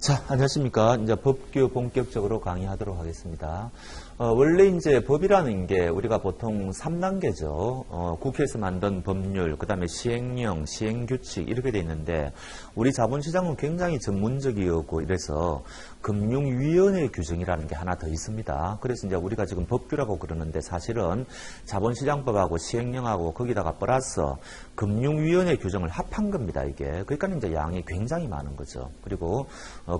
자, 안녕하십니까. 이제 법규 본격적으로 강의하도록 하겠습니다. 원래 이제 법이라는 게 우리가 보통 3단계죠. 국회에서 만든 법률, 그 다음에 시행령, 시행규칙 이렇게 돼 있는데 우리 자본시장은 굉장히 전문적이었고 이래서 금융위원회 규정이라는 게 하나 더 있습니다. 그래서 이제 우리가 지금 법규라고 그러는데 사실은 자본시장법하고 시행령하고 거기다가 플러스 금융위원회 규정을 합한 겁니다, 이게. 그러니까 이제 양이 굉장히 많은 거죠. 그리고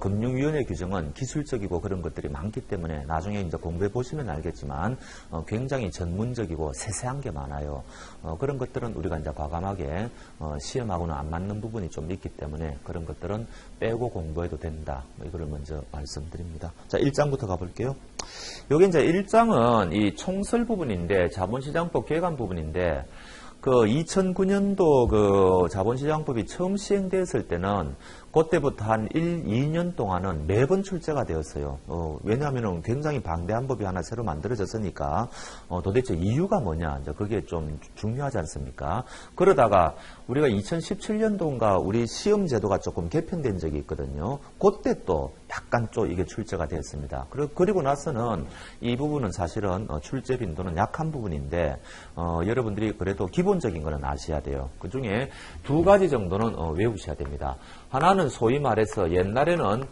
금융위원회 규정은 기술적이고 그런 것들이 많기 때문에 나중에 이제 공부해 보시면 알겠지만 굉장히 전문적이고 세세한 게 많아요. 그런 것들은 우리가 이제 과감하게 시험하고는 안 맞는 부분이 좀 있기 때문에 그런 것들은 빼고 공부해도 된다. 이거를 먼저 말씀드립니다. 자, 1장부터 가볼게요. 여기 이제 1장은 이 총설 부분인데 자본시장법 개관 부분인데 그 2009년도 그 자본시장법이 처음 시행되었을 때는 그때부터 한 2년 동안은 매번 출제가 되었어요. 왜냐하면 굉장히 방대한 법이 하나 새로 만들어졌으니까 도대체 이유가 뭐냐, 이제 그게 좀 중요하지 않습니까? 그러다가 우리가 2017년도인가 우리 시험 제도가 조금 개편된 적이 있거든요. 그때 또 약간 좀 이게 출제가 되었습니다. 그리고 나서는 이 부분은 사실은 출제 빈도는 약한 부분인데 여러분들이 그래도 기본적인 거는 아셔야 돼요. 그 중에 두 가지 정도는 외우셔야 됩니다. 하나는 소위 말해서 옛날에는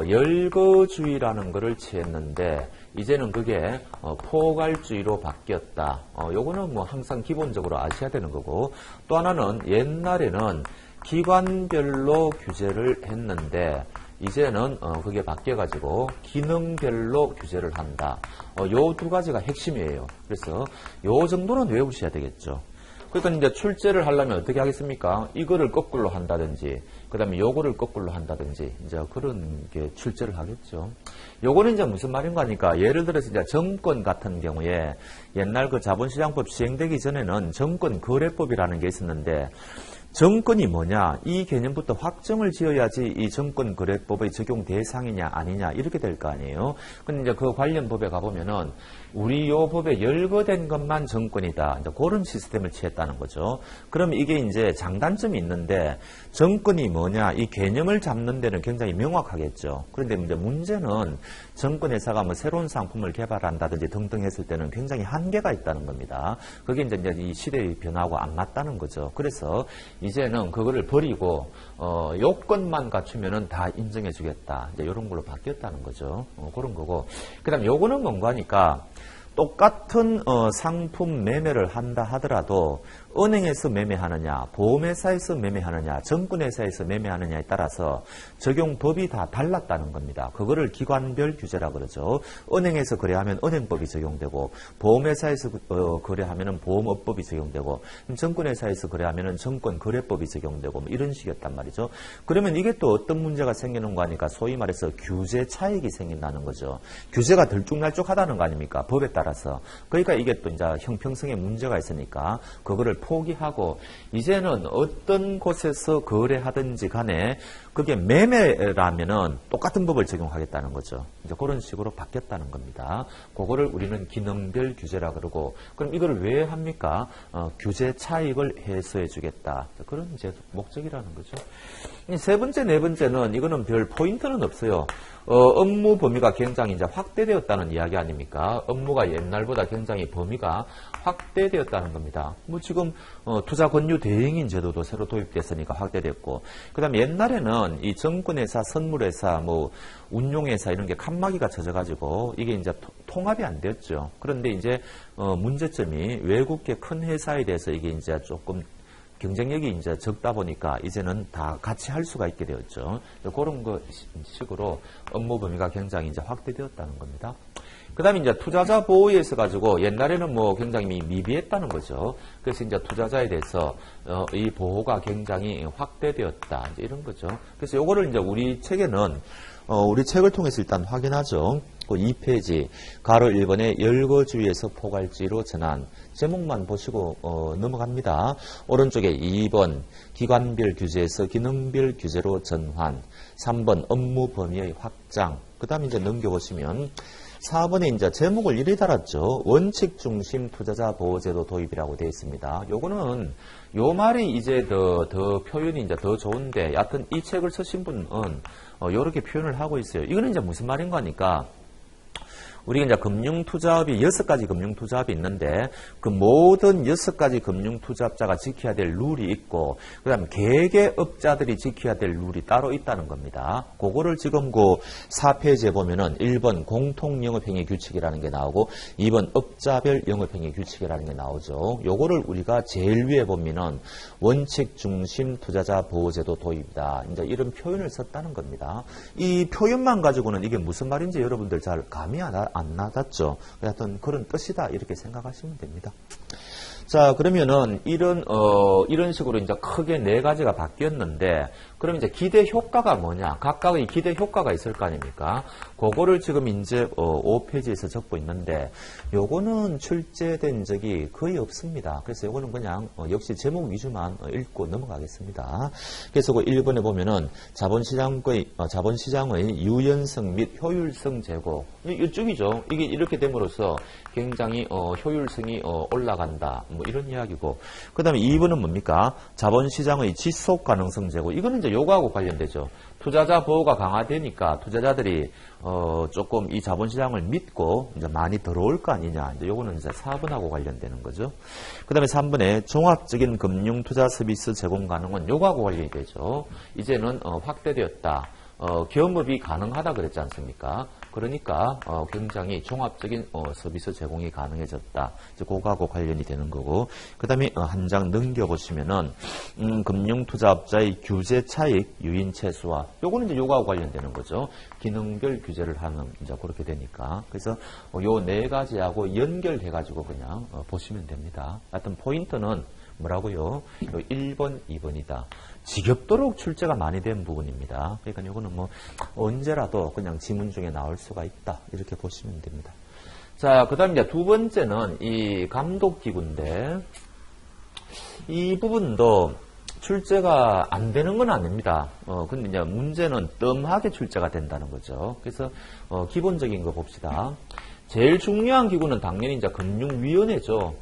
열거주의라는 것을 취했는데 이제는 그게 포괄주의로 바뀌었다. 요거는 뭐 항상 기본적으로 아셔야 되는 거고, 또 하나는 옛날에는 기관별로 규제를 했는데 이제는 그게 바뀌어가지고 기능별로 규제를 한다. 요 두 가지가 핵심이에요. 그래서 요 정도는 외우셔야 되겠죠. 그러니까 이제 출제를 하려면 어떻게 하겠습니까? 이거를 거꾸로 한다든지, 그 다음에 요거를 거꾸로 한다든지, 이제 그런 게 출제를 하겠죠. 요거는 이제 무슨 말인가 하니까, 예를 들어서 이제 정권 같은 경우에 옛날 그 자본시장법 시행되기 전에는 정권거래법이라는 게 있었는데, 정권이 뭐냐, 이 개념부터 확정을 지어야지 이 정권거래법의 적용 대상이냐 아니냐 이렇게 될 거 아니에요. 근데 이제 그 관련 법에 가보면은 우리 요 법에 열거된 것만 정권이다, 이제 그런 시스템을 취했다는 거죠. 그럼 이게 이제 장단점이 있는데, 정권이 뭐냐 이 개념을 잡는 데는 굉장히 명확하겠죠. 그런데 이제 문제는 정권회사가 뭐 새로운 상품을 개발한다든지 등등 했을 때는 굉장히 한계가 있다는 겁니다. 그게 이제 이 시대의 변화하고 안 맞다는 거죠. 그래서 이제는 그거를 버리고 요건만 갖추면은 다 인정해 주겠다, 이제 이런 걸로 바뀌었다는 거죠. 그런 거고, 그 다음 요거는 뭔가 하니까 똑같은 상품 매매를 한다 하더라도 은행에서 매매하느냐, 보험회사에서 매매하느냐, 정권회사에서 매매하느냐에 따라서 적용법이 다 달랐다는 겁니다. 그거를 기관별 규제라 그러죠. 은행에서 거래하면 은행법이 적용되고, 보험회사에서 거래하면 보험업법이 적용되고, 정권회사에서 거래하면 정권거래법이 적용되고, 뭐 이런 식이었단 말이죠. 그러면 이게 또 어떤 문제가 생기는 거 아니까 소위 말해서 규제 차익이 생긴다는 거죠. 규제가 들쭉날쭉하다는 거 아닙니까? 법에 따라서. 그러니까 이게 또 이제 형평성에 문제가 있으니까 그거를 포기하고 이제는 어떤 곳에서 거래하든지 간에 그게 매매라면은 똑같은 법을 적용하겠다는 거죠. 이제 그런 식으로 바뀌었다는 겁니다. 그거를 우리는 기능별 규제라 그러고, 그럼 이걸 왜 합니까? 규제 차익을 해소해 주겠다. 그런 이제 목적이라는 거죠. 세 번째, 네 번째는 이거는 별 포인트는 없어요. 업무 범위가 굉장히 이제 확대되었다는 이야기 아닙니까? 업무가 옛날보다 굉장히 범위가 확대되었다는 겁니다. 뭐 지금 투자 권유 대행인 제도도 새로 도입됐으니까 확대됐고, 그다음에 옛날에는 이 정권회사, 선물회사, 뭐 운용회사 이런 게 칸막이가 쳐져가지고 이게 이제 통합이 안 됐죠. 그런데 이제 문제점이 외국계 큰 회사에 대해서 이게 이제 조금 경쟁력이 이제 적다 보니까 이제는 다 같이 할 수가 있게 되었죠. 그런 거 식으로 업무 범위가 굉장히 이제 확대되었다는 겁니다. 그 다음에 이제 투자자 보호에 있어 가지고 옛날에는 뭐 굉장히 미비했다는 거죠. 그래서 이제 투자자에 대해서 이 보호가 굉장히 확대되었다, 이제 이런 거죠. 그래서 요거를 이제 우리 책에는 우리 책을 통해서 일단 확인하죠. 그 2페이지 가로 1번에 열거주의에서 포괄주의로 전환, 제목만 보시고 넘어갑니다. 오른쪽에 2번 기관별 규제에서 기능별 규제로 전환, 3번 업무 범위의 확장. 그 다음에 이제 넘겨보시면 4번에 이제 제목을 이리 달았죠. 원칙 중심 투자자 보호제도 도입이라고 되어 있습니다. 요거는 요 말이 이제 더 표현이 이제 더 좋은데, 여하튼 이 책을 쓰신 분은 요렇게 표현을 하고 있어요. 이거는 이제 무슨 말인가 하니까, 우리가 이제 금융투자업이 6가지 금융투자업이 있는데 그 모든 6가지 금융투자업자가 지켜야 될 룰이 있고 그 다음에 개개업자들이 지켜야 될 룰이 따로 있다는 겁니다. 그거를 지금 그 4페이지에 보면은 1번 공통영업행위 규칙이라는 게 나오고 2번 업자별 영업행위 규칙이라는 게 나오죠. 요거를 우리가 제일 위에 보면은 원칙 중심 투자자 보호제도 도입이다. 이제 이런 표현을 썼다는 겁니다. 이 표현만 가지고는 이게 무슨 말인지 여러분들 잘 감이 안 나갔죠. 하여튼 그런 뜻이다 이렇게 생각하시면 됩니다. 자, 그러면은 이런 식으로 이제 크게 4가지가 바뀌었는데, 그럼 이제 기대 효과가 뭐냐? 각각의 기대 효과가 있을 거 아닙니까? 그거를 지금 이제 5페이지에서 적고 있는데, 요거는 출제된 적이 거의 없습니다. 그래서 요거는 그냥 역시 제목 위주만 읽고 넘어가겠습니다. 그래서 그 1번에 보면은 자본시장의 유연성 및 효율성 제고, 이쪽이죠. 이게 이렇게 됨으로써 굉장히 효율성이 올라간다. 뭐 이런 이야기고, 그 다음에 2번은 뭡니까? 자본시장의 지속 가능성 제고. 이거는 이제 요거하고 관련되죠. 투자자 보호가 강화되니까 투자자들이 조금 이 자본시장을 믿고 이제 많이 들어올 거 아니냐. 이제 요거는 이제 4번하고 관련되는 거죠. 그 다음에 3번에 종합적인 금융투자 서비스 제공 가능은 요거하고 관련이 되죠. 이제는 확대되었다. 겸업이 가능하다 그랬지 않습니까? 그러니까 굉장히 종합적인 서비스 제공이 가능해졌다. 이제 그거하고 관련이 되는 거고, 그 다음에 한 장 넘겨보시면은 금융투자업자의 규제 차익 유인 최소화. 요거는 이제 요거하고 관련되는 거죠. 기능별 규제를 하는 이제 그렇게 되니까. 그래서 요 4가지하고 연결해가지고 그냥 보시면 됩니다. 하여튼 포인트는 뭐라고요? 요 1번, 2번이다. 지겹도록 출제가 많이 된 부분입니다. 그러니까 이거는 뭐 언제라도 그냥 지문 중에 나올 수가 있다. 이렇게 보시면 됩니다. 자, 그 다음 이제 2번째는 이 감독기구인데, 이 부분도 출제가 안 되는 건 아닙니다. 근데 이제 문제는 뜸하게 출제가 된다는 거죠. 그래서 기본적인 거 봅시다. 제일 중요한 기구는 당연히 이제 금융위원회죠.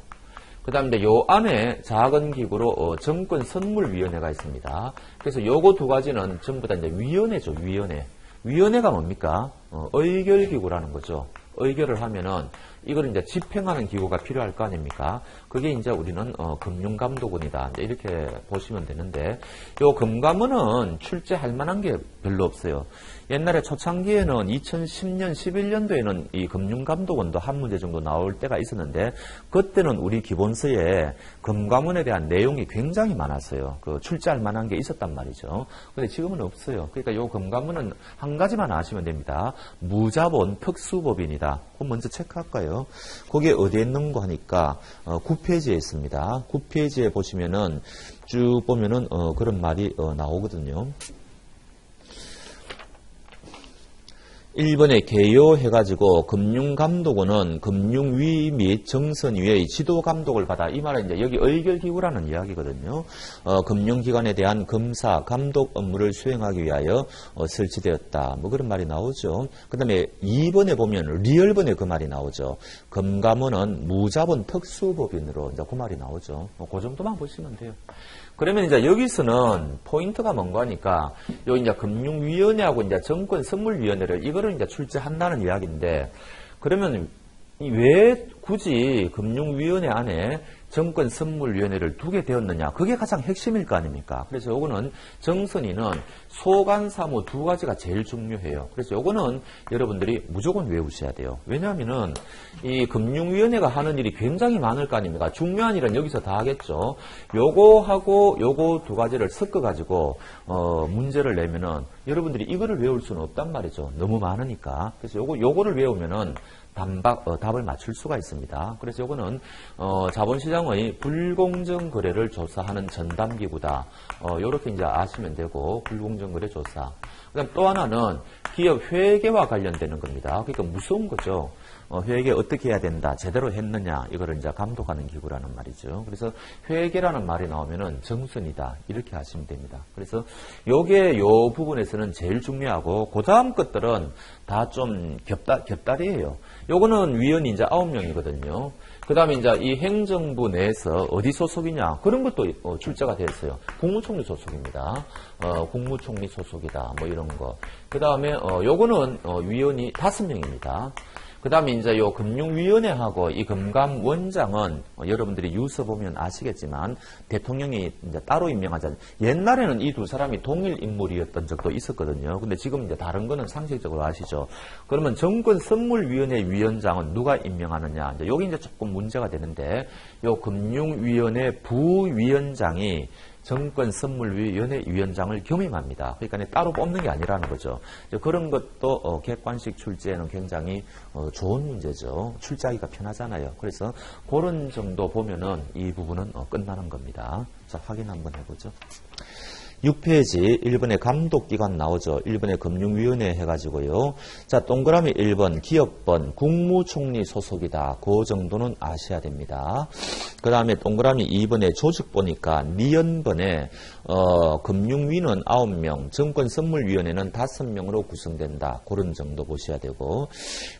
그 다음에 요 안에 작은 기구로 정권선물위원회가 있습니다. 그래서 요거 2가지는 전부 다 이제 위원회죠, 위원회. 위원회가 뭡니까? 의결기구라는 거죠. 의결을 하면은 이걸 이제 집행하는 기구가 필요할 거 아닙니까? 그게 이제 우리는 금융감독원이다. 이제 이렇게 보시면 되는데, 요 금감원은 출제할 만한 게 별로 없어요. 옛날에 초창기에는 2010년, 11년도에는 이 금융감독원도 한 문제 정도 나올 때가 있었는데, 그때는 우리 기본서에 금감원에 대한 내용이 굉장히 많았어요. 그 출제할 만한 게 있었단 말이죠. 근데 지금은 없어요. 그러니까 요 금감원은 한 가지만 아시면 됩니다. 무자본 특수법인이다. 그거 먼저 체크할까요? 그게 어디에 있는가 하니까 9페이지에 있습니다. 9페이지에 보시면은 쭉 보면은 그런 말이 나오거든요. 1번에 개요해가지고 금융감독원은 금융위 및 정선위의 지도감독을 받아. 이 말은 이제 여기 의결기구라는 이야기거든요. 금융기관에 대한 검사, 감독 업무를 수행하기 위하여 설치되었다. 뭐 그런 말이 나오죠. 그 다음에 2번에 보면 리얼번에 그 말이 나오죠. 금감원은 무자본 특수법인으로 이제 그 말이 나오죠. 그 정도만 보시면 돼요. 그러면 이제 여기서는 포인트가 뭔가 하니까 요 이제 금융위원회하고 이제 정권선물위원회를 이거를 이제 출제한다는 이야기인데, 그러면 왜 굳이 금융위원회 안에 정권선물위원회를 두게 되었느냐? 그게 가장 핵심일 거 아닙니까? 그래서 요거는 정선이는 소관사무 2가지가 제일 중요해요. 그래서 요거는 여러분들이 무조건 외우셔야 돼요. 왜냐하면은 이 금융위원회가 하는 일이 굉장히 많을 거 아닙니까? 중요한 일은 여기서 다 하겠죠. 요거하고 요거 2가지를 섞어가지고 문제를 내면은 여러분들이 이거를 외울 수는 없단 말이죠. 너무 많으니까. 그래서 요거를 외우면은 답을 맞출 수가 있습니다. 그래서 이거는 자본시장의 불공정 거래를 조사하는 전담기구다. 이렇게 이제 아시면 되고, 불공정 거래 조사. 그다음 또 하나는 기업 회계와 관련되는 겁니다. 그러니까 무서운 거죠. 회계 어떻게 해야 된다, 제대로 했느냐, 이거를 이제 감독하는 기구라는 말이죠. 그래서 회계라는 말이 나오면은 정선이다, 이렇게 하시면 됩니다. 그래서 요게 요 부분에서는 제일 중요하고, 그 다음 것들은 다 좀 겹다리예요. 요거는 위원이 이제 9명이거든요. 그 다음에 이제 이 행정부 내에서 어디 소속이냐, 그런 것도 출제가 되어 있어요. 국무총리 소속입니다. 국무총리 소속이다, 뭐 이런 거. 그 다음에 요거는 위원이 5명입니다. 그 다음에 이제 요 금융위원회하고 이 금감원장은 여러분들이 유서 보면 아시겠지만 대통령이 이제 따로 임명하잖아요. 옛날에는 이 두 사람이 동일 인물이었던 적도 있었거든요. 근데 지금 이제 다른 거는 상식적으로 아시죠. 그러면 정권선물위원회 위원장은 누가 임명하느냐. 이제 여기 이제 조금 문제가 되는데, 요 금융위원회 부위원장이 정권선물위원회 위원장을 겸임합니다. 그러니까 따로 뽑는 게 아니라는 거죠. 그런 것도 객관식 출제에는 굉장히 좋은 문제죠. 출제하기가 편하잖아요. 그래서 그런 정도 보면은 이 부분은 끝나는 겁니다. 자, 확인 한번 해보죠. 6페이지 1번에 감독기관 나오죠. 1번에 금융위원회 해가지고요. 자, 동그라미 1번 기업번 국무총리 소속이다. 그 정도는 아셔야 됩니다. 그 다음에 동그라미 2번에 조직 보니까 니은번에 금융위는 9명, 정권선물위원회는 5명으로 구성된다. 그런 정도 보셔야 되고,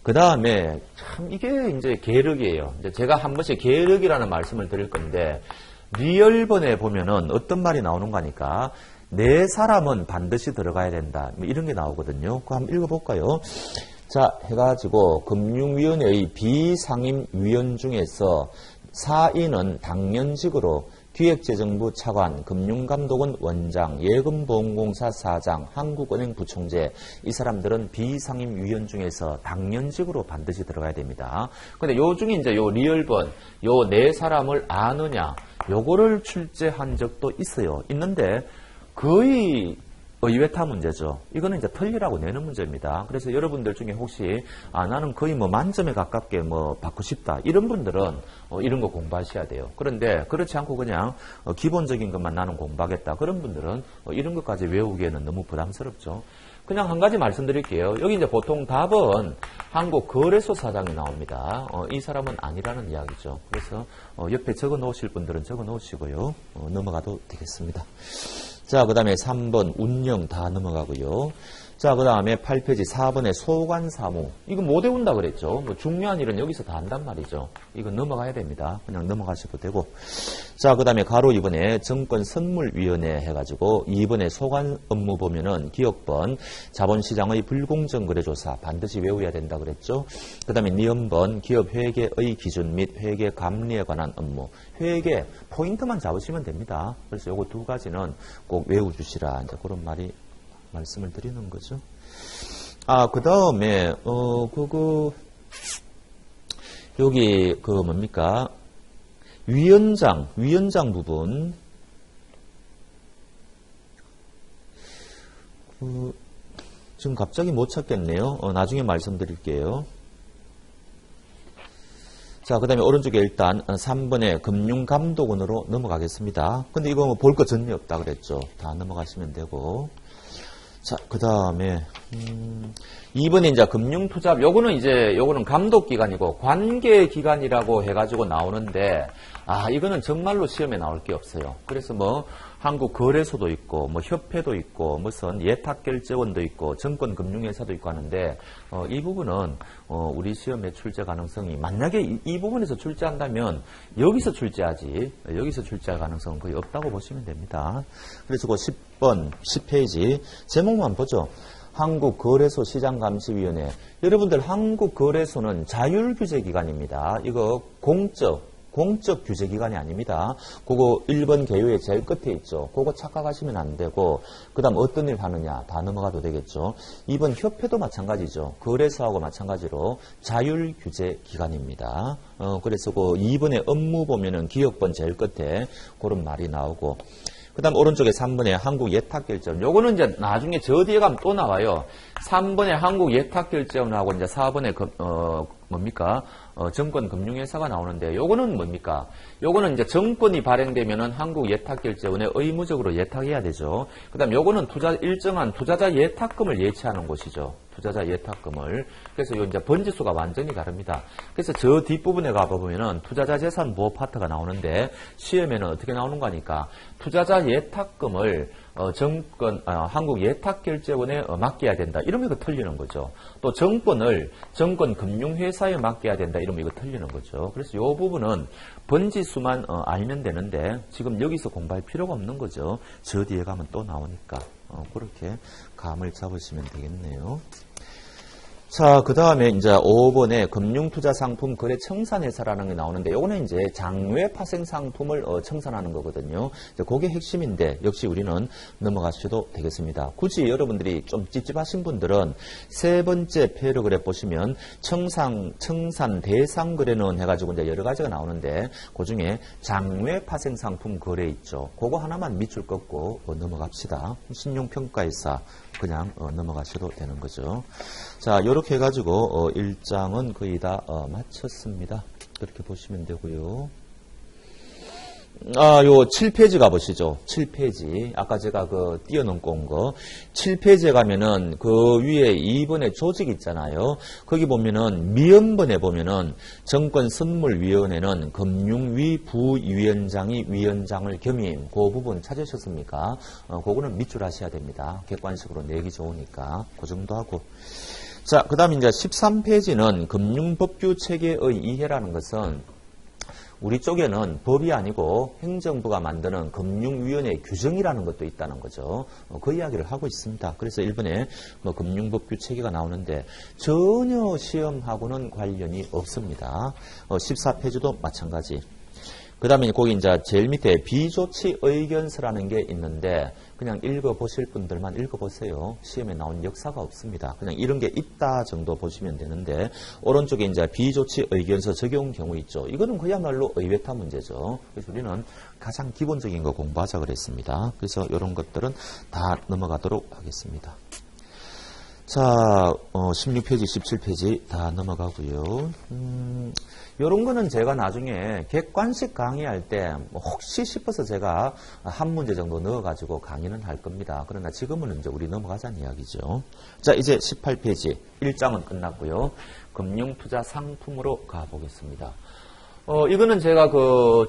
그 다음에 참 이게 이제 계력이에요. 이제 제가 한 번씩 계력이라는 말씀을 드릴 건데, 리얼번에 보면은 어떤 말이 나오는 거니까, 네 사람은 반드시 들어가야 된다, 뭐 이런 게 나오거든요. 그거 한번 읽어볼까요? 자, 해가지고 금융위원회의 비상임위원 중에서 4인은 당연직으로 기획재정부 차관, 금융감독원 원장, 예금보험공사 사장, 한국은행 부총재, 이 사람들은 비상임위원 중에서 당연직으로 반드시 들어가야 됩니다. 근데 요 중에 이제 요 리얼번, 요 네 사람을 아느냐, 요거를 출제한 적도 있어요. 있는데 거의 의외타 문제죠. 이거는 이제 틀리라고 내는 문제입니다. 그래서 여러분들 중에 혹시 나는 거의 뭐 만점에 가깝게 뭐 받고 싶다, 이런 분들은 이런 거 공부하셔야 돼요. 그런데 그렇지 않고 그냥 기본적인 것만 나는 공부하겠다, 그런 분들은 이런 것까지 외우기에는 너무 부담스럽죠. 그냥 한 가지 말씀드릴게요. 여기 이제 보통 답은 한국거래소 사장이 나옵니다. 이 사람은 아니라는 이야기죠. 그래서 옆에 적어 놓으실 분들은 적어 놓으시고요. 넘어가도 되겠습니다. 자, 그 다음에 3번 운영 다 넘어가고요. 자, 그 다음에 8페이지 4번에 소관사무. 이거 못 외운다 그랬죠. 뭐 중요한 일은 여기서 다 한단 말이죠. 이거 넘어가야 됩니다. 그냥 넘어가셔도 되고. 자, 그 다음에 가로 2번에 정권선물위원회 해가지고 2번에 소관 업무 보면은 기억번 자본시장의 불공정 거래조사 반드시 외워야 된다 그랬죠. 그 다음에 니은번 기업 회계의 기준 및 회계 감리에 관한 업무. 회계 포인트만 잡으시면 됩니다. 그래서 요거 두 가지는 꼭 외워주시라, 이제 그런 말씀을 드리는 거죠. 그 다음에, 여기, 뭡니까? 위원장 부분. 지금 갑자기 못 찾겠네요. 나중에 말씀드릴게요. 자, 그 다음에 오른쪽에 일단 3번에 금융감독원으로 넘어가겠습니다. 근데 이거 뭐 볼 거 전혀 없다 그랬죠. 다 넘어가시면 되고. 자, 그 다음에 2번에 이제 금융투자, 요거는 감독기관이고 관계기관이라고 해가지고 나오는데, 이거는 정말로 시험에 나올 게 없어요. 그래서 뭐 한국거래소도 있고 뭐 협회도 있고 무슨 예탁결제원도 있고 정권금융회사도 있고 하는데, 이 부분은 우리 시험의 출제 가능성이, 만약에 이 부분에서 출제한다면 여기서 출제하지, 여기서 출제할 가능성은 거의 없다고 보시면 됩니다. 그래서 그 10번 10페이지 제목만 보죠. 한국거래소 시장감시위원회. 여러분들 한국거래소는 자율규제기관입니다. 이거 공적 규제기관이 아닙니다. 그거 1번 개요의 제일 끝에 있죠. 그거 착각하시면 안 되고, 그 다음 어떤 일 하느냐 다 넘어가도 되겠죠. 2번 협회도 마찬가지죠. 거래소하고 마찬가지로 자율규제기관입니다. 그래서 그 2번의 업무 보면은 기억번 제일 끝에 그런 말이 나오고, 그 다음 오른쪽에 3번에 한국예탁결제원. 요거는 이제 나중에 저 뒤에 가면 또 나와요. 3번에 한국예탁결제원하고 이제 4번에 뭡니까? 정권금융회사가 나오는데 요거는 뭡니까? 요거는 이제 정권이 발행되면은 한국예탁결제원에 의무적으로 예탁해야 되죠. 그 다음 요거는 일정한 투자자 예탁금을 예치하는 곳이죠. 투자자 예탁금을. 그래서 요 이제 번지수가 완전히 다릅니다. 그래서 저 뒷부분에 가보면은 투자자 재산 보호 파트가 나오는데 시험에는 어떻게 나오는 거니까 투자자 예탁금을 한국예탁결제원에 맡겨야 된다. 이러면 이거 틀리는 거죠. 또 정권을 정권금융회사에 맡겨야 된다. 이러면 이거 틀리는 거죠. 그래서 이 부분은 번지수만 알면 되는데 지금 여기서 공부할 필요가 없는 거죠. 저 뒤에 가면 또 나오니까 그렇게 감을 잡으시면 되겠네요. 자, 그 다음에 이제 5번에 금융투자상품 거래 청산회사라는 게 나오는데, 요거는 이제 장외 파생 상품을 청산하는 거거든요. 그게 핵심인데, 역시 우리는 넘어가셔도 되겠습니다. 굳이 여러분들이 좀 찝찝하신 분들은 세 번째 패러그래프 보시면 청산 대상 거래는 해가지고 이제 여러 가지가 나오는데, 그 중에 장외 파생 상품 거래 있죠. 그거 하나만 밑줄 긋고 넘어갑시다. 신용평가회사 그냥 넘어가셔도 되는 거죠. 자, 이렇게 해가지고 1장은 거의 다 마쳤습니다. 그렇게 보시면 되고요. 요 7페이지 가보시죠. 7페이지. 아까 제가 띄어놓고 온 거. 7페이지에 가면은 그 위에 2번에 조직 있잖아요. 거기 보면은 미연번에 보면은 정권선물위원회는 금융위 부위원장이 위원장을 겸임. 그 부분 찾으셨습니까? 그거는 밑줄 하셔야 됩니다. 객관식으로 내기 좋으니까. 그 정도 하고. 자, 그 다음에 이제 13페이지는 금융법규 체계의 이해라는 것은 우리 쪽에는 법이 아니고 행정부가 만드는 금융위원회 규정이라는 것도 있다는 거죠. 그 이야기를 하고 있습니다. 그래서 1번에 금융법규 체계가 나오는데 전혀 시험하고는 관련이 없습니다. 14페이지도 마찬가지. 그 다음에 거기 이제 제일 밑에 비조치 의견서라는 게 있는데 그냥 읽어보실 분들만 읽어보세요. 시험에 나온 역사가 없습니다. 그냥 이런 게 있다 정도 보시면 되는데 오른쪽에 이제 비조치 의견서 적용 경우 있죠. 이거는 그야말로 의외타 문제죠. 그래서 우리는 가장 기본적인 거 공부하자 그랬습니다. 그래서 이런 것들은 다 넘어가도록 하겠습니다. 자, 16페이지, 17페이지 다 넘어가고요. 요런 거는 제가 나중에 객관식 강의할 때 혹시 싶어서 제가 한 문제 정도 넣어가지고 강의는 할 겁니다. 그러나 지금은 이제 우리 넘어가자는 이야기죠. 자, 이제 18페이지 1장은 끝났고요. 금융투자 상품으로 가보겠습니다. 이거는 제가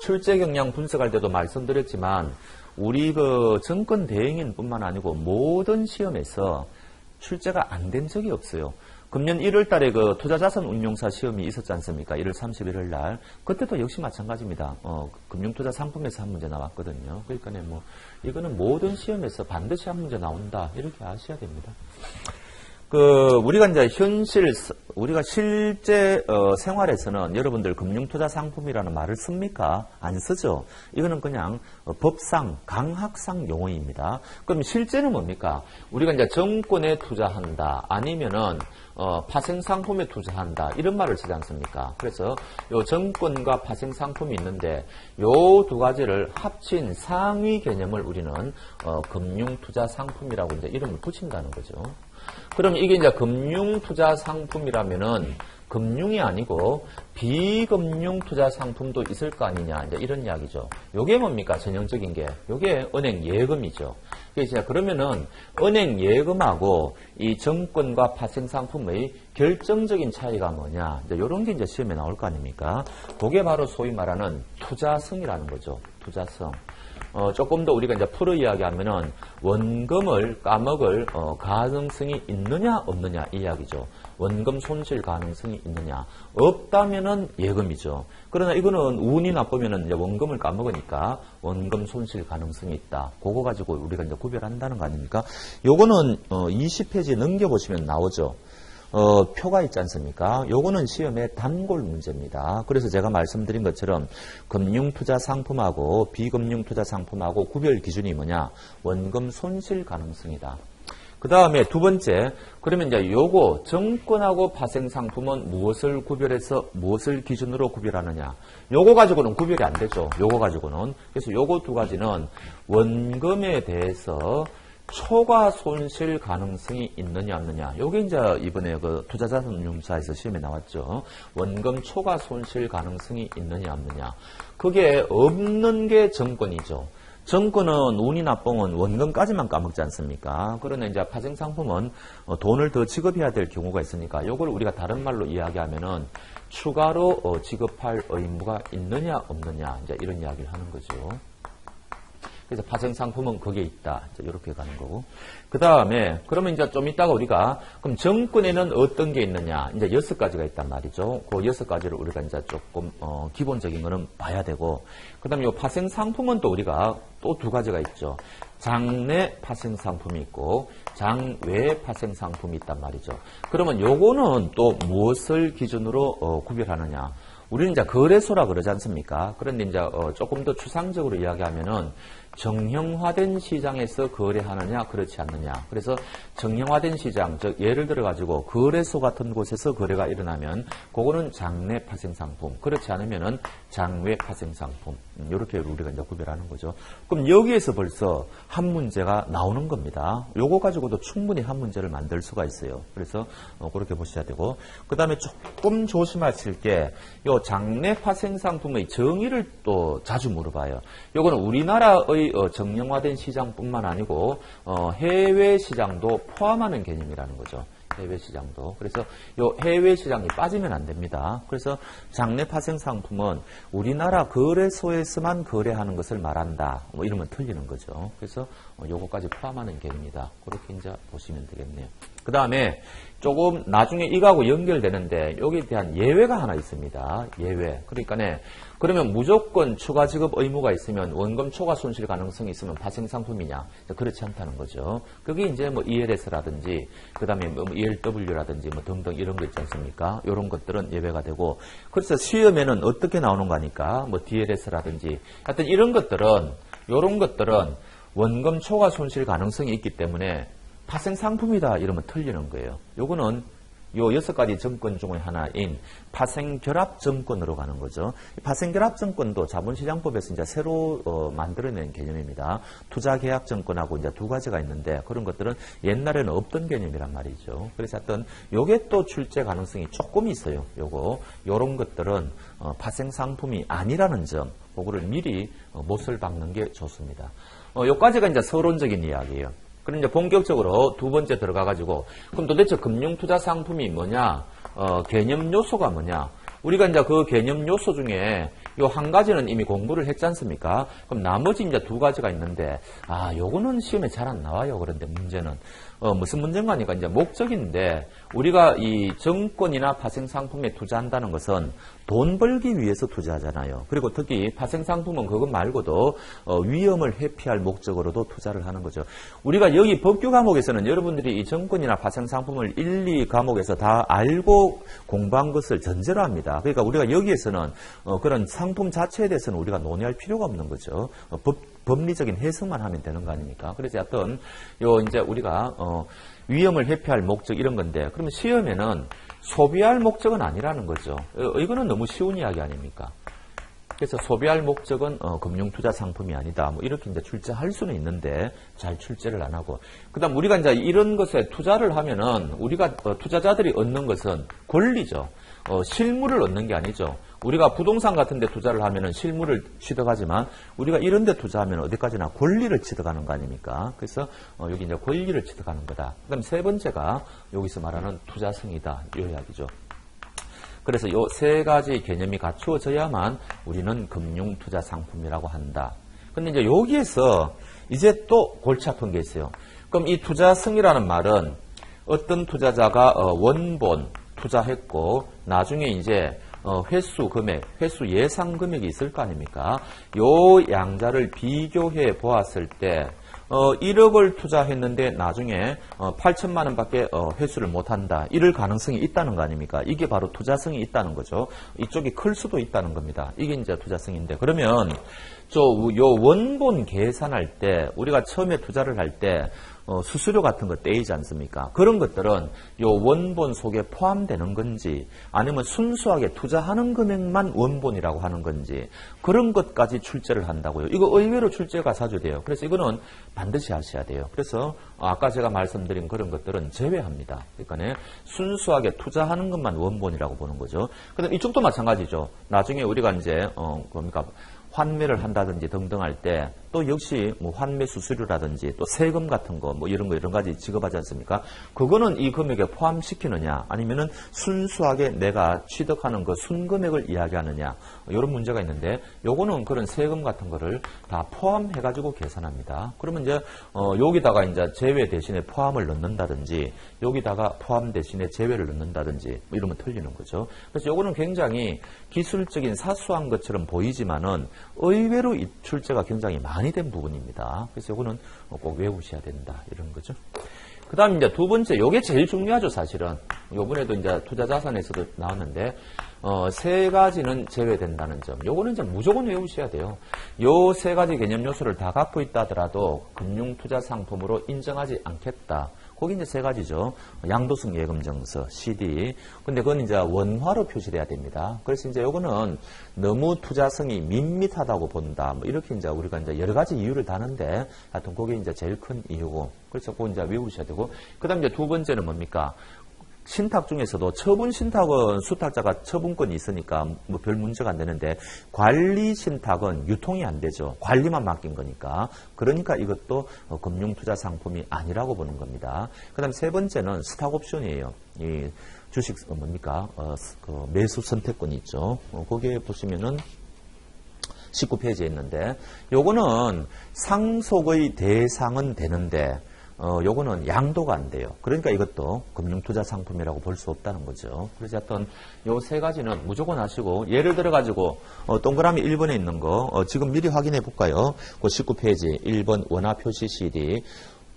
출제 경향 분석할 때도 말씀드렸지만 우리 정권 대행인 뿐만 아니고 모든 시험에서 출제가 안 된 적이 없어요. 금년 1월 달에 투자자산 운용사 시험이 있었지 않습니까? 1월 31일 날. 그때도 역시 마찬가지입니다. 금융투자 상품에서 한 문제 나왔거든요. 그러니까 이거는 모든 시험에서 반드시 한 문제 나온다. 이렇게 아셔야 됩니다. 우리가 우리가 실제 생활에서는 여러분들 금융투자 상품이라는 말을 씁니까? 안 쓰죠. 이거는 그냥 법상, 강학상 용어입니다. 그럼 실제는 뭡니까? 우리가 이제 정권에 투자한다. 아니면은 파생상품에 투자한다. 이런 말을 쓰지 않습니까? 그래서 요 정권과 파생상품이 있는데 요 두 가지를 합친 상위 개념을 우리는 금융투자 상품이라고 이제 이름을 붙인다는 거죠. 그럼 이게 이제 금융투자 상품이라면은 금융이 아니고 비금융 투자 상품도 있을 거 아니냐, 이제 이런 이야기죠. 요게 뭡니까? 전형적인 게. 요게 은행 예금이죠. 그래서 그러면은 은행 예금하고 이 정권과 파생 상품의 결정적인 차이가 뭐냐, 이제 요런 게 이제 시험에 나올 거 아닙니까? 그게 바로 소위 말하는 투자성이라는 거죠. 투자성. 조금 더 우리가 이제 풀어 이야기하면은 원금을 까먹을 가능성이 있느냐 없느냐 이 이야기죠. 원금 손실 가능성이 있느냐. 없다면은 예금이죠. 그러나 이거는 운이 나쁘면은 이제 원금을 까먹으니까 원금 손실 가능성이 있다. 그거 가지고 우리가 이제 구별한다는 거 아닙니까? 요거는 20페이지 넘겨보시면 나오죠. 표가 있지 않습니까? 요거는 시험의 단골 문제입니다. 그래서 제가 말씀드린 것처럼 금융투자 상품하고 비금융투자 상품하고 구별 기준이 뭐냐? 원금 손실 가능성이다. 그 다음에 두 번째, 그러면 이제 요거 정권하고 파생상품은 무엇을 구별해서 무엇을 기준으로 구별하느냐. 요거 가지고는 구별이 안 되죠. 요거 가지고는. 그래서 요거 두 가지는 원금에 대해서 초과 손실 가능성이 있느냐 없느냐. 요게 이제 이번에 그 투자자산용사에서 시험에 나왔죠. 원금 초과 손실 가능성이 있느냐 없느냐. 그게 없는 게 정권이죠. 정권은 운이나 뻥은 원금까지만 까먹지 않습니까? 그러나 이제 파생상품은 돈을 더 지급해야 될 경우가 있으니까 요걸 우리가 다른 말로 이야기하면은 추가로 지급할 의무가 있느냐 없느냐 이제 이런 이야기를 하는 거죠. 그래서 파생상품은 거기에 있다. 이렇게 가는 거고. 그 다음에, 그러면 이제 좀 이따가 우리가, 그럼 정권에는 어떤 게 있느냐. 이제 6가지가 있단 말이죠. 그 6가지를 우리가 이제 조금, 기본적인 거는 봐야 되고. 그 다음에 이 파생상품은 또 우리가 또 2가지가 있죠. 장내 파생상품이 있고, 장외 파생상품이 있단 말이죠. 그러면 요거는 또 무엇을 기준으로 구별하느냐. 우리는 이제 거래소라 그러지 않습니까? 그런데 이제 조금 더 추상적으로 이야기하면은 정형화된 시장에서 거래하느냐 그렇지 않느냐. 그래서 정형화된 시장, 즉 예를 들어 가지고 거래소 같은 곳에서 거래가 일어나면 그거는 장내 파생상품, 그렇지 않으면은 장외 파생상품. 이렇게 우리가 이제 구별하는 거죠. 그럼 여기에서 벌써 한 문제가 나오는 겁니다. 요거 가지고도 충분히 한 문제를 만들 수가 있어요. 그래서 그렇게 보셔야 되고, 그 다음에 조금 조심하실 게 요 장내 파생상품의 정의를 또 자주 물어봐요. 요거는 우리나라의 정형화된 시장뿐만 아니고 해외 시장도 포함하는 개념이라는 거죠. 해외 시장도. 그래서 요 해외 시장이 빠지면 안 됩니다. 그래서 장내 파생 상품은 우리나라 거래소에서만 거래하는 것을 말한다. 뭐 이러면 틀리는 거죠. 그래서 요거까지 포함하는 개념이다. 그렇게 이제 보시면 되겠네요. 그 다음에 조금 나중에 이거하고 연결되는데 여기에 대한 예외가 하나 있습니다. 예외. 그러니까네. 그러면 무조건 추가 지급 의무가 있으면 원금 초과 손실 가능성이 있으면 파생상품이냐? 그렇지 않다는 거죠. 그게 이제 뭐 ELS라든지, 그 다음에 뭐 ELW라든지 뭐 등등 이런 거 있지 않습니까? 이런 것들은 예외가 되고, 그래서 시험에는 어떻게 나오는가 하니까 뭐 DLS라든지, 하여튼 이런 것들은, 요런 것들은 원금 초과 손실 가능성이 있기 때문에 파생상품이다 이러면 틀리는 거예요. 요거는 요 6가지 정권 중의 하나인 파생결합 정권으로 가는 거죠. 파생결합 정권도 자본시장법에서 이제 새로 만들어낸 개념입니다. 투자계약 정권하고 이제 2가지가 있는데 그런 것들은 옛날에는 없던 개념이란 말이죠. 그래서 하여튼 요게 또 출제 가능성이 조금 있어요. 요런 것들은 파생상품이 아니라는 점, 그거를 미리 못을 박는 게 좋습니다. 요까지가 이제 서론적인 이야기예요. 그럼 이제 본격적으로 2번째 들어가가지고, 그럼 도대체 금융투자 상품이 뭐냐, 개념 요소가 뭐냐, 우리가 이제 그 개념 요소 중에 요 한 가지는 이미 공부를 했지 않습니까? 그럼 나머지 이제 2가지가 있는데, 요거는 시험에 잘 안 나와요. 그런데 문제는. 무슨 문제인가 하니까 이제 목적인데, 우리가 이 정권이나 파생상품에 투자한다는 것은 돈 벌기 위해서 투자하잖아요. 그리고 특히 파생상품은 그것 말고도 위험을 회피할 목적으로도 투자를 하는 거죠. 우리가 여기 법규 과목에서는 여러분들이 이 정권이나 파생상품을 1, 2 과목에서 다 알고 공부한 것을 전제로 합니다. 그러니까 우리가 여기에서는 그런 상품 자체에 대해서는 우리가 논의할 필요가 없는 거죠. 법리적인 해석만 하면 되는 거 아닙니까? 그래서 하여튼 이제 우리가 위험을 회피할 목적 이런 건데, 그러면 시험에는 소비할 목적은 아니라는 거죠. 이거는 너무 쉬운 이야기 아닙니까? 그래서 소비할 목적은 금융투자 상품이 아니다. 뭐 이렇게 이제 출제할 수는 있는데 잘 출제를 안 하고, 그다음 우리가 이제 이런 것에 투자를 하면은 우리가 투자자들이 얻는 것은 권리죠. 실물을 얻는 게 아니죠. 우리가 부동산 같은 데 투자를 하면은 실물을 취득하지만 우리가 이런 데 투자하면 어디까지나 권리를 취득하는 거 아닙니까? 그래서 여기 이제 권리를 취득하는 거다. 그다음 3번째가 여기서 말하는 투자성이다. 이 이야기죠. 그래서 이 3가지 개념이 갖추어져야만 우리는 금융투자 상품이라고 한다. 근데 이제 여기에서 이제 또 골치 아픈 게 있어요. 그럼 이 투자성이라는 말은 어떤 투자자가 원본 투자했고 나중에 이제 회수 금액, 회수 예상 금액이 있을 거 아닙니까? 요 양자를 비교해 보았을 때 1억을 투자했는데 나중에 8천만 원밖에 회수를 못한다. 이럴 가능성이 있다는 거 아닙니까? 이게 바로 투자성이 있다는 거죠. 이쪽이 클 수도 있다는 겁니다. 이게 이제 투자성인데, 그러면 요 원본 계산할 때 우리가 처음에 투자를 할 때 수수료 같은 거 떼이지 않습니까? 그런 것들은 요 원본 속에 포함되는 건지 아니면 순수하게 투자하는 금액만 원본이라고 하는 건지 그런 것까지 출제를 한다고요. 이거 의외로 출제가 자주 돼요. 그래서 이거는 반드시 하셔야 돼요. 그래서 아까 제가 말씀드린 그런 것들은 제외합니다. 그러니까 순수하게 투자하는 것만 원본이라고 보는 거죠. 그다음 이쪽도 마찬가지죠. 나중에 우리가 이제 뭡니까? 환매를 한다든지 등등 할 때 또 역시 뭐 환매 수수료라든지 또 세금 같은 거 뭐 이런 거 여러 가지 지급하지 않습니까? 그거는 이 금액에 포함시키느냐 아니면은 순수하게 내가 취득하는 그 순금액을 이야기하느냐 이런 문제가 있는데 요거는 그런 세금 같은 거를 다 포함해 가지고 계산합니다. 그러면 이제 여기다가 이제 제외 대신에 포함을 넣는다든지 여기다가 포함 대신에 제외를 넣는다든지 뭐 이러면 틀리는 거죠. 그래서 요거는 굉장히 기술적인 사소한 것처럼 보이지만은 의외로 이 출제가 굉장히 많이 된 부분입니다. 그래서 이거는 꼭 외우셔야 된다 이런 거죠. 그 다음 이제 두 번째, 요게 제일 중요하죠, 사실은. 요번에도 이제 투자자산에서도 나왔는데, 세 가지는 제외된다는 점. 요거는 이제 무조건 외우셔야 돼요. 요 세 가지 개념 요소를 다 갖고 있다 하더라도 금융투자상품으로 인정하지 않겠다. 거기 이제 세 가지죠. 양도성 예금증서, CD. 근데 그건 이제 원화로 표시돼야 됩니다. 그래서 이제 요거는 너무 투자성이 밋밋하다고 본다. 뭐 이렇게 이제 우리가 이제 여러 가지 이유를 다는데 하여튼 그게 이제 제일 큰 이유고. 그래서 그거 이제 외우셔야 되고. 그 다음 이제 두 번째는 뭡니까? 신탁 중에서도 처분 신탁은 수탁자가 처분권이 있으니까 뭐 별 문제가 안 되는데 관리 신탁은 유통이 안 되죠. 관리만 맡긴 거니까. 그러니까 이것도 금융투자 상품이 아니라고 보는 겁니다. 그다음 세 번째는 스탁 옵션이에요. 이 주식 뭡니까? 그 매수 선택권이 있죠. 거기에 보시면은 19페이지에 있는데 요거는 상속의 대상은 되는데 요거는 양도가 안 돼요. 그러니까 이것도 금융투자 상품이라고 볼 수 없다는 거죠. 그래서 하여튼 요 세 가지는 무조건 하시고, 예를 들어가지고, 동그라미 1번에 있는 거, 지금 미리 확인해 볼까요? 그 19페이지 1번 원화 표시 CD.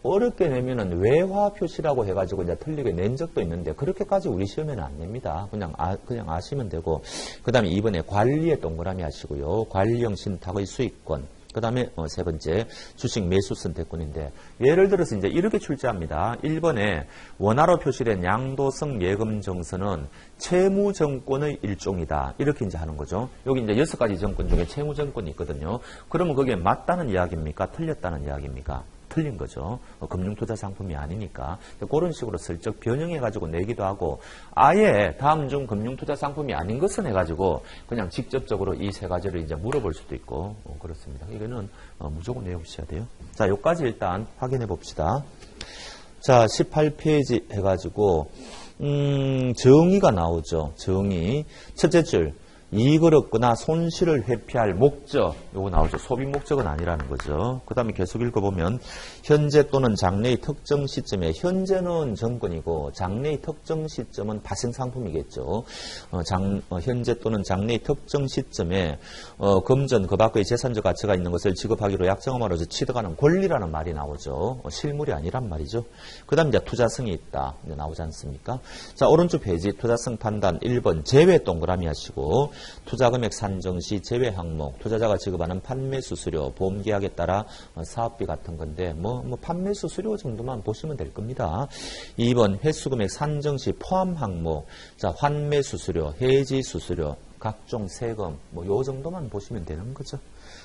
어렵게 내면은 외화 표시라고 해가지고 이제 틀리게 낸 적도 있는데, 그렇게까지 우리 시험에는 안 냅니다. 그냥 아시면 되고, 그 다음에 2번에 관리의 동그라미 하시고요. 관리형 신탁의 수익권. 그 다음에 세 번째 주식 매수 선택권인데 예를 들어서 이제 이렇게 출제합니다. 1번에 원화로 표시된 양도성 예금 정서는 채무증권의 일종이다. 이렇게 이제 하는 거죠. 여기 이제 6가지 정권 중에 채무증권이 있거든요. 그러면 그게 맞다는 이야기입니까? 틀렸다는 이야기입니까? 틀린 거죠. 금융투자 상품이 아니니까. 그런 식으로 슬쩍 변형해가지고 내기도 하고, 아예 다음 중 금융투자 상품이 아닌 것은 해가지고, 그냥 직접적으로 이 세 가지를 이제 물어볼 수도 있고, 그렇습니다. 이거는 무조건 외우셔야 돼요. 자, 요까지 일단 확인해 봅시다. 자, 18페이지 해가지고, 정의가 나오죠. 정의. 첫째 줄. 이익을 얻거나 손실을 회피할 목적, 요거 나오죠. 소비 목적은 아니라는 거죠. 그 다음에 계속 읽어보면 현재 또는 장래의 특정 시점에, 현재는 정권이고 장래의 특정 시점은 파생상품이겠죠. 현재 또는 장래의 특정 시점에 금전, 그 밖의 재산적 가치가 있는 것을 지급하기로 약정함으로써 취득하는 권리라는 말이 나오죠. 실물이 아니란 말이죠. 그 다음에 이제 투자성이 있다. 이제 나오지 않습니까? 자, 오른쪽 페이지 투자성 판단 1번 제외 동그라미 하시고, 투자금액 산정 시 제외 항목, 투자자가 지급하는 판매 수수료, 보험계약에 따라 사업비 같은 건데 뭐 판매 수수료 정도만 보시면 될 겁니다. 2번 횟수금액 산정 시 포함 항목, 자 환매 수수료, 해지 수수료, 각종 세금 뭐 요 정도만 보시면 되는 거죠.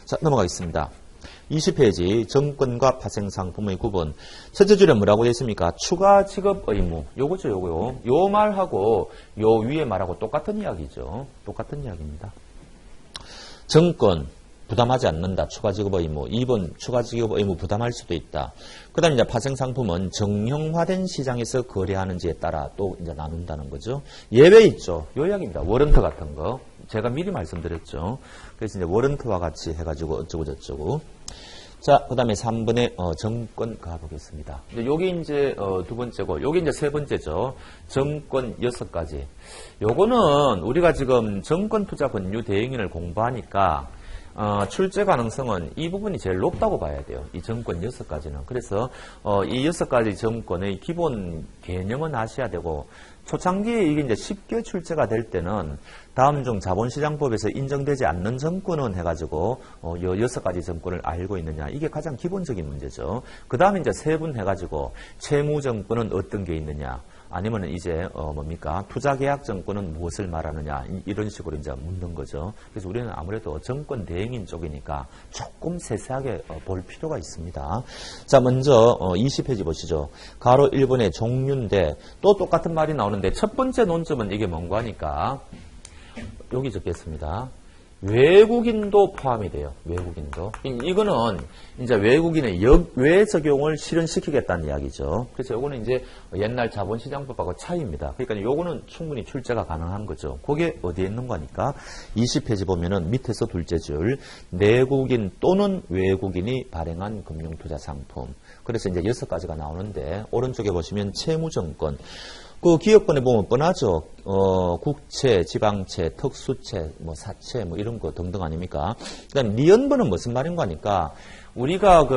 자, 넘어가겠습니다. 20페이지 정권과 파생상품의 구분. 첫째 줄에 뭐라고 되어 있습니까? 추가 지급 의무. 요거죠, 요거요. 요 말하고 요 위에 말하고 똑같은 이야기죠. 똑같은 이야기입니다. 정권 부담하지 않는다. 추가 지급 의무. 2번 추가 지급 의무 부담할 수도 있다. 그 다음에 이제 파생상품은 정형화된 시장에서 거래하는지에 따라 또 이제 나눈다는 거죠. 예외 있죠. 요 이야기입니다. 워런트 같은 거. 제가 미리 말씀드렸죠. 그래서 이제 워런트와 같이 해가지고 어쩌고저쩌고. 자, 그 다음에 3번에 정권 가보겠습니다. 요게 이제 두 번째고, 요게 이제 세 번째죠. 정권 6가지. 요거는 우리가 지금 정권 투자 권유 대행인을 공부하니까 출제 가능성은 이 부분이 제일 높다고 봐야 돼요. 이 정권 6가지는. 그래서 이 6가지 정권의 기본 개념은 아셔야 되고 초창기에 이게 이제 쉽게 출제가 될 때는 다음 중 자본시장법에서 인정되지 않는 정권은 해가지고 요 6가지 정권을 알고 있느냐 이게 가장 기본적인 문제죠. 그 다음에 이제 세분해가지고 채무정권은 어떤 게 있느냐 아니면 이제 뭡니까 투자계약 정권은 무엇을 말하느냐 이런 식으로 이제 묻는 거죠. 그래서 우리는 아무래도 정권 대행인 쪽이니까 조금 세세하게 볼 필요가 있습니다. 자 먼저 20페이지 보시죠. 가로 1번의 종류인데 또 똑같은 말이 나오는데 첫 번째 논점은 이게 뭔가 하니까 여기 적겠습니다. 외국인도 포함이 돼요. 외국인도. 이거는 이제 외국인의 역외 적용을 실현시키겠다는 이야기죠. 그래서 요거는 이제 옛날 자본시장법하고 차이입니다. 그러니까 요거는 충분히 출제가 가능한 거죠. 그게 어디에 있는 거니까 20페이지 보면은 밑에서 둘째 줄 내국인 또는 외국인이 발행한 금융투자상품. 그래서 이제 6가지가 나오는데 오른쪽에 보시면 채무정권. 그 기업권에 보면 뻔하죠. 국채, 지방채, 특수채, 뭐 사채, 뭐 이런 거 등등 아닙니까? 그다음 리연번은 무슨 말인가 하니까 우리가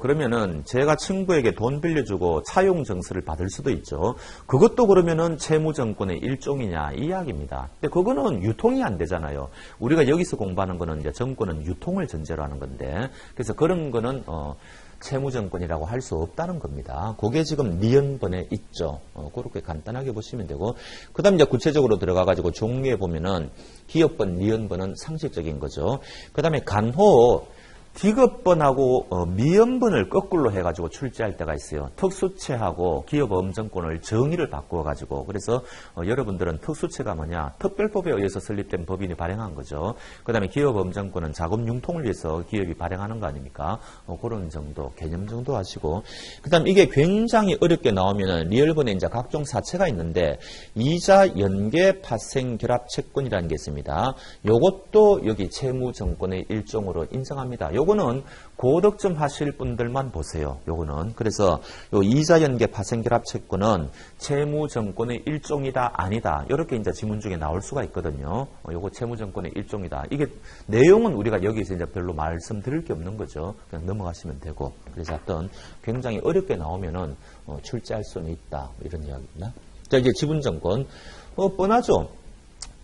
그러면은 제가 친구에게 돈 빌려주고 차용 증서를 받을 수도 있죠. 그것도 그러면은 채무정권의 일종이냐 이 이야기입니다. 근데 그거는 유통이 안 되잖아요. 우리가 여기서 공부하는 거는 이제 정권은 유통을 전제로 하는 건데 그래서 그런 거는 채무정권이라고 할 수 없다는 겁니다. 그게 지금 리연번에 있죠. 그렇게 간단하게 보시면 되고 그 다음 이제 구체적으로 들어가가지고 종류에 보면은 기업번, 리연번은 상식적인 거죠. 그 다음에 간호 디귿번하고 미연번을 거꾸로 해가지고 출제할 때가 있어요. 특수채하고 기업엄정권을 정의를 바꾸어가지고 그래서 여러분들은 특수채가 뭐냐 특별법에 의해서 설립된 법인이 발행한 거죠. 그 다음에 기업엄정권은 자금 융통을 위해서 기업이 발행하는 거 아닙니까? 그런 정도 개념 정도 하시고 그 다음 이게 굉장히 어렵게 나오면은 리얼번에 이제 각종 사채가 있는데 이자 연계 파생 결합 채권이라는 게 있습니다. 요것도 여기 채무정권의 일종으로 인정합니다. 요거는 고득점 하실 분들만 보세요. 요거는 그래서 요 이자 연계 파생 결합 채권은 채무정권의 일종이다 아니다 이렇게 이제 지문 중에 나올 수가 있거든요. 요거 채무정권의 일종이다. 이게 내용은 우리가 여기서 이제 별로 말씀드릴 게 없는 거죠. 그냥 넘어가시면 되고 그래서 어떤 굉장히 어렵게 나오면은 출제할 수는 있다 이런 이야기입니다. 자 이제 지분정권 뻔하죠.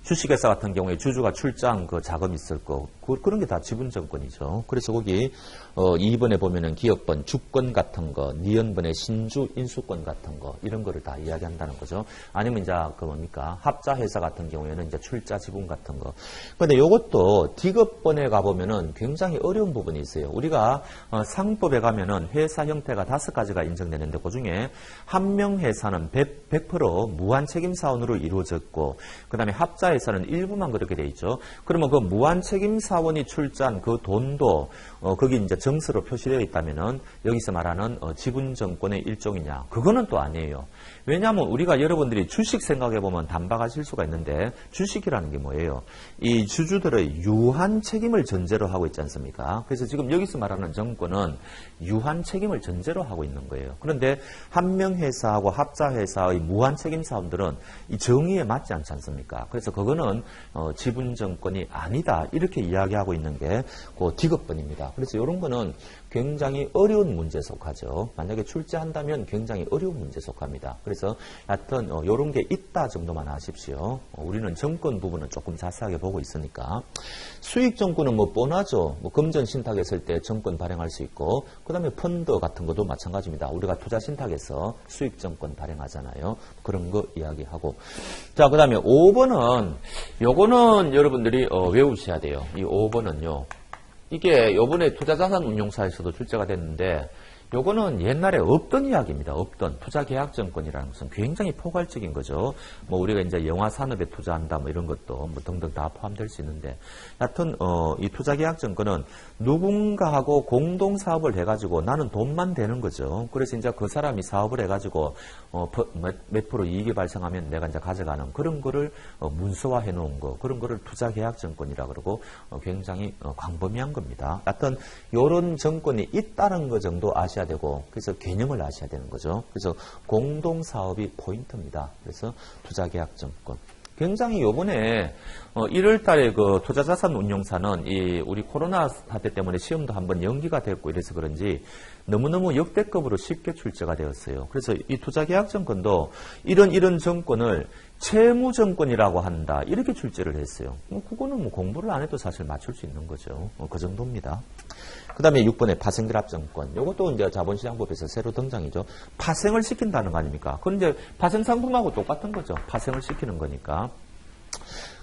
주식회사 같은 경우에 주주가 출자한 그 자금이 있을 거 그런 게 다 지분정권이죠. 그래서 거기 2번에 보면은 기업번, 주권 같은 거, 니은번에 신주, 인수권 같은 거 이런 거를 다 이야기한다는 거죠. 아니면 이제 그 뭡니까 합자회사 같은 경우에는 이제 출자 지분 같은 거. 그런데 이것도 디귿번에 가보면은 굉장히 어려운 부분이 있어요. 우리가 상법에 가면은 회사 형태가 5가지가 인정되는데 그 중에 한 명 회사는 100% 무한 책임 사원으로 이루어졌고 그 다음에 합자회사는 일부만 그렇게 돼 있죠. 그러면 그 무한 책임 사원이 출자한 그 돈도 거기 이제 정서로 표시되어 있다면은 여기서 말하는 지분정권의 일종이냐? 그거는 또 아니에요. 왜냐하면 우리가 여러분들이 주식 생각해 보면 단박하실 수가 있는데 주식이라는 게 뭐예요? 이 주주들의 유한 책임을 전제로 하고 있지 않습니까? 그래서 지금 여기서 말하는 정권은 유한 책임을 전제로 하고 있는 거예요. 그런데 한 명 회사하고 합자 회사의 무한 책임 사원들은 이 정의에 맞지 않지 않습니까? 그래서 그거는 지분정권이 아니다 이렇게 이야기하고 있는 게 그 디귿번입니다. 그래서 이런 거는 굉장히 어려운 문제에 속하죠. 만약에 출제한다면 굉장히 어려운 문제에 속합니다. 그래서 하여튼 이런 게 있다 정도만 아십시오. 우리는 정권 부분은 조금 자세하게 보고 있으니까. 수익 정권은 뭐 뻔하죠. 뭐 금전 신탁했을 때 정권 발행할 수 있고 그 다음에 펀드 같은 것도 마찬가지입니다. 우리가 투자 신탁해서 수익 정권 발행하잖아요. 그런 거 이야기하고. 자, 그 다음에 5번은 요거는 여러분들이 외우셔야 돼요. 이 5번은요. 이게 요번에 투자자산운용사에서도 출제가 됐는데 요거는 옛날에 없던 이야기입니다. 없던 투자계약증권이라는 것은 굉장히 포괄적인 거죠. 뭐 우리가 이제 영화 산업에 투자한다 뭐 이런 것도 뭐 등등 다 포함될 수 있는데 하여튼 이 투자계약증권은 누군가하고 공동 사업을 해가지고 나는 돈만 되는 거죠. 그래서 이제 그 사람이 사업을 해가지고 몇 프로 이익이 발생하면 내가 이제 가져가는 그런 거를 문서화해 놓은 거 그런 거를 투자계약증권이라 그러고 굉장히 광범위한 겁니다. 하여튼 이런 정권이 있다는 거 정도 아셔야 되고 그래서 개념을 아셔야 되는 거죠. 그래서 공동사업이 포인트입니다. 그래서 투자계약증권. 굉장히 요번에 1월 달에 그 투자자산운용사는 우리 코로나 사태 때문에 시험도 한번 연기가 됐고 이래서 그런지 너무너무 역대급으로 쉽게 출제가 되었어요. 그래서 이 투자계약증권도 이런 정권을 채무증권이라고 한다. 이렇게 출제를 했어요. 그거는 뭐 공부를 안 해도 사실 맞출 수 있는 거죠. 그 정도입니다. 그 다음에 6번에 파생결합증권. 이것도 이제 자본시장법에서 새로 등장이죠. 파생을 시킨다는 거 아닙니까? 그건 이제 파생상품하고 똑같은 거죠. 파생을 시키는 거니까.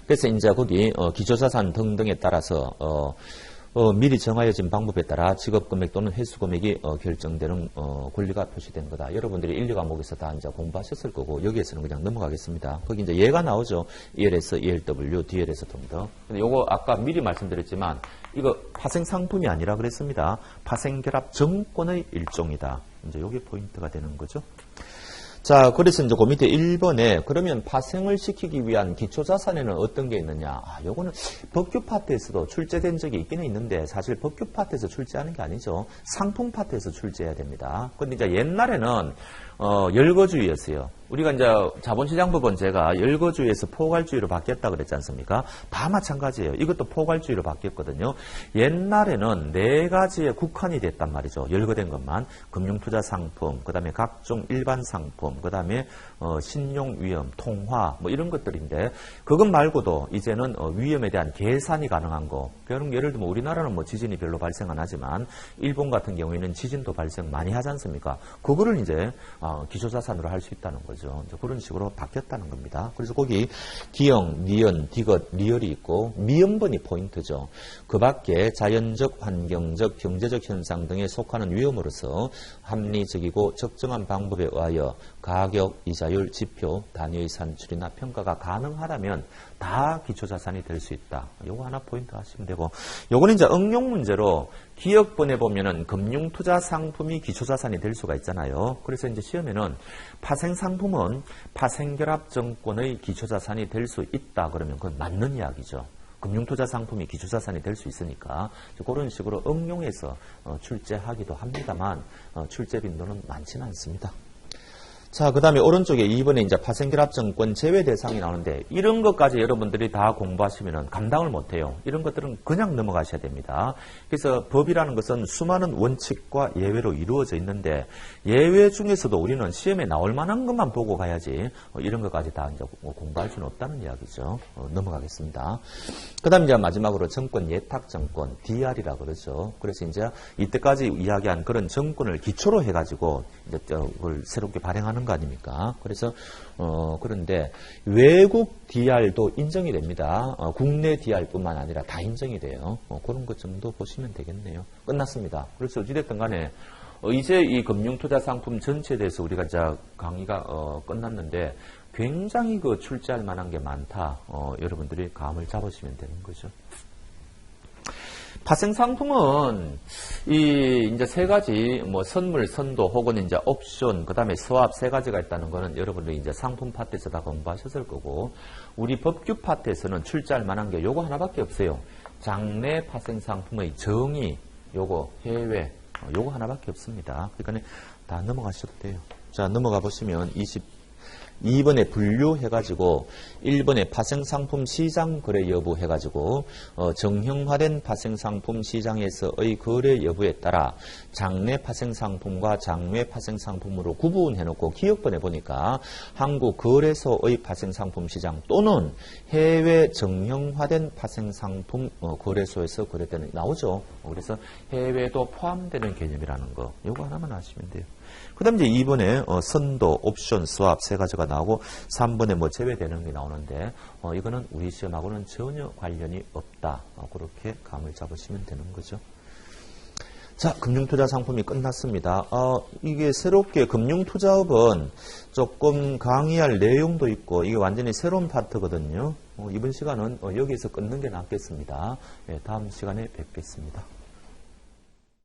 그래서 이제 거기 기초자산 등등에 따라서 미리 정하여진 방법에 따라 지급금액 또는 회수금액이 결정되는 권리가 표시된 거다. 여러분들이 1, 2과목에서 다 이제 공부하셨을 거고 여기에서는 그냥 넘어가겠습니다. 거기 이제 예가 나오죠. ELS, ELW, DLS 등등. 근데 요거 아까 미리 말씀드렸지만 이거 파생상품이 아니라 그랬습니다. 파생결합 증권의 일종이다. 이제 요게 포인트가 되는 거죠. 자, 그래서 이제 그 밑에 1번에 그러면 파생을 시키기 위한 기초자산에는 어떤 게 있느냐? 요거는 법규 파트에서도 출제된 적이 있기는 있는데 사실 법규 파트에서 출제하는 게 아니죠. 상품 파트에서 출제해야 됩니다. 근데 이제 옛날에는 열거주의였어요. 우리가 이제 자본시장법은 제가 열거주의에서 포괄주의로 바뀌었다 그랬지 않습니까? 다 마찬가지예요. 이것도 포괄주의로 바뀌었거든요. 옛날에는 4가지에 국한이 됐단 말이죠. 열거된 것만. 금융투자상품, 그 다음에 각종 일반 상품, 그 다음에 신용위험, 통화 뭐 이런 것들인데 그것 말고도 이제는 위험에 대한 계산이 가능한 거. 예를 들면 우리나라는 뭐 지진이 별로 발생 안 하지만 일본 같은 경우에는 지진도 발생 많이 하지 않습니까? 그거를 이제 기초자산으로 할 수 있다는 거죠. 이제 그런 식으로 바뀌었다는 겁니다. 그래서 거기 기형, 니은, 디귿, 리얼이 있고 미음번이 포인트죠. 그 밖에 자연적, 환경적, 경제적 현상 등에 속하는 위험으로서 합리적이고 적정한 방법에 의하여 가격, 이자율, 지표, 단위의 산출이나 평가가 가능하다면 다 기초자산이 될 수 있다. 요거 하나 포인트 하시면 되고 요거는 이제 응용 문제로 기억본에 보면은 금융투자상품이 기초자산이 될 수가 있잖아요. 그래서 이제 시험에는 파생상품은 파생결합증권의 기초자산이 될 수 있다. 그러면 그건 맞는 이야기죠. 금융투자상품이 기초자산이 될 수 있으니까 그런 식으로 응용해서 출제하기도 합니다만 출제 빈도는 많지는 않습니다. 자, 그 다음에 오른쪽에 2번에 이제 파생결합증권 제외 대상이 나오는데 이런 것까지 여러분들이 다 공부하시면 감당을 못해요. 이런 것들은 그냥 넘어가셔야 됩니다. 그래서 법이라는 것은 수많은 원칙과 예외로 이루어져 있는데 예외 중에서도 우리는 시험에 나올 만한 것만 보고 가야지 이런 것까지 다 이제 공부할 수는 없다는 이야기죠. 넘어가겠습니다. 그 다음 이제 마지막으로 정권 예탁증권, DR이라 그러죠. 그래서 이제 이때까지 이야기한 그런 정권을 기초로 해가지고 이제 그걸 새롭게 발행하는 거 아닙니까? 그래서 그런데 외국 DR도 인정이 됩니다. 국내 DR뿐만 아니라 다 인정이 돼요. 그런 것 정도 보시면 되겠네요. 끝났습니다. 그래서 어찌됐든 간에 이제 이 금융투자상품 전체에 대해서 우리가 이제 강의가 끝났는데 굉장히 그 출제할 만한 게 많다. 여러분들이 감을 잡으시면 되는 거죠. 파생상품은 이제 3가지 뭐 선물, 선도 혹은 이제 옵션, 그다음에 스왑 3가지가 있다는 거는 여러분들이 이제 상품 파트에서 다 공부하셨을 거고 우리 법규 파트에서는 출제할 만한 게 요거 하나밖에 없어요. 장내 파생상품의 정의, 요거 해외, 요거 하나밖에 없습니다. 그러니까 다 넘어가셔도 돼요. 자, 넘어가 보시면 2번에 분류해가지고 1번에 파생상품 시장 거래 여부 해가지고 정형화된 파생상품 시장에서의 거래 여부에 따라 장내 파생상품과 장외 파생상품으로 구분해놓고 기억본에 보니까 한국 거래소의 파생상품 시장 또는 해외 정형화된 파생상품 거래소에서 거래되는 나오죠. 그래서 해외도 포함되는 개념이라는 거 요거 하나만 아시면 돼요. 그 다음 이제 2번에 선도, 옵션, 스왑 3가지가 나오고 3번에 뭐 제외되는 게 나오는데 이거는 우리 시험하고는 전혀 관련이 없다. 그렇게 감을 잡으시면 되는 거죠. 자, 금융투자 상품이 끝났습니다. 이게 새롭게 금융투자업은 조금 강의할 내용도 있고 이게 완전히 새로운 파트거든요. 이번 시간은 여기에서 끊는 게 낫겠습니다. 다음 시간에 뵙겠습니다.